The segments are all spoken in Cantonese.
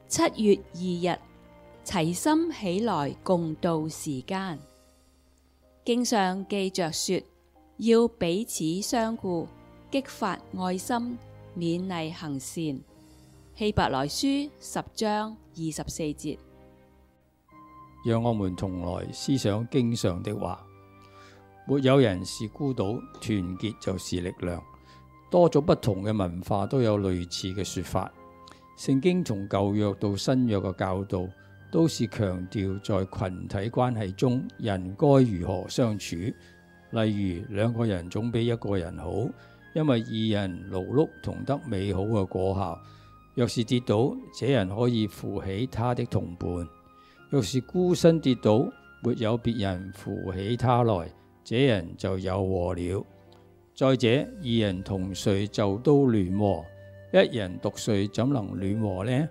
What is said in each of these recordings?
7月2日，齊心起來共度時間。經上記着說，要彼此相顧，激發愛心，勉勵行善。希伯來書10章24節。讓我們同來思想經上的話。沒有人是孤島，團結就是力量。多種不同嘅文化都有類似嘅說法。聖經從舊約到新約嘅教導，都是強調在群體關係中人該如何相處。例如2個人總比1個人好，因為2人勞碌同得美好嘅果效。若是跌倒，這人可以扶起他的同伴；若是孤身跌倒，沒有別人扶起他來，這人就有禍了。再者，2人同睡就都暖和，1人獨睡怎能暖和呢？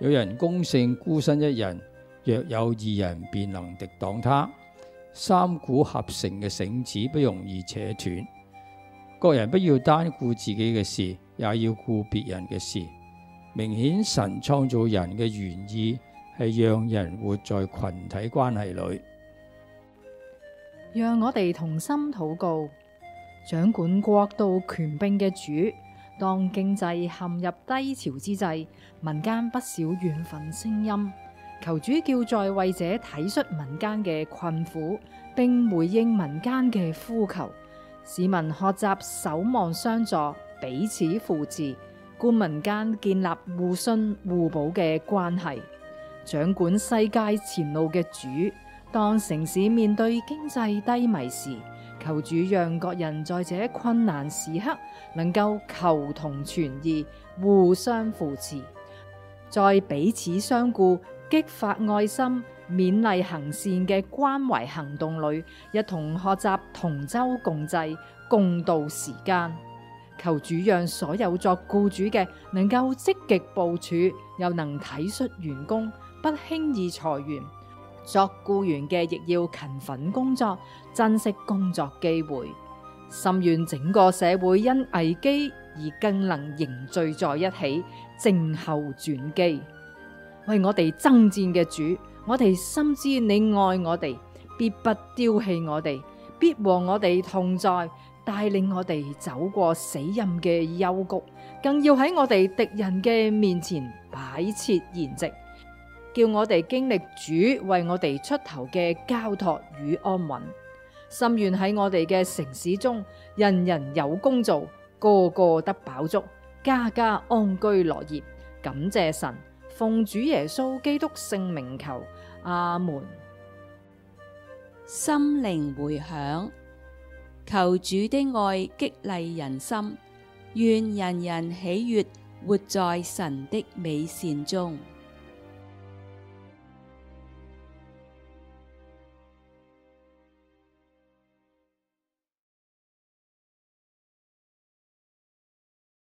有人攻勝孤身1人，若有2人便能敵擋他。3股合成嘅繩子不容易扯斷。各人不要單顧自己嘅事，也要顧別人嘅事。明顯神創造人嘅原意係讓人活在群體關係裏。讓我哋同心禱告。掌管國度權柄嘅主，當經濟陷入低潮之際，民間不少怨憤聲音，求主叫在位者體恤民間嘅困苦，並回應民間嘅呼求，市民學習守望相助，彼此扶持，顧民間建立互信互補嘅關係。掌管世界前路嘅主，當城市面對經濟低迷時，求主讓各人在這困難時刻能夠求同存異，互相扶持，在彼此相顧、激發愛心、勉勵行善嘅關懷行動裏，一同學習同舟共濟，共度時間。求主讓所有作僱主嘅能夠積極部署，又能體恤員工，不輕易裁員。作僱員嘅亦要勤奮工作，珍惜工作機會。心願整個社會因危機而更能凝聚在一起，靜候轉機。為我哋爭戰嘅主，我哋深知你愛我哋，必不丟棄我哋，必和我哋同在，帶領我哋走過死蔭嘅幽谷，更要喺我哋敵人嘅面前擺設筵席，叫我哋經歷主為我哋出頭嘅交託與安穩。心願喺我哋嘅城市中，人人有工做，個個得飽足，家家安居樂業。感謝神，奉主耶穌基督聖名求，阿門。心靈回響，求主的愛激勵人心，願人人喜悅，活在神的美善中。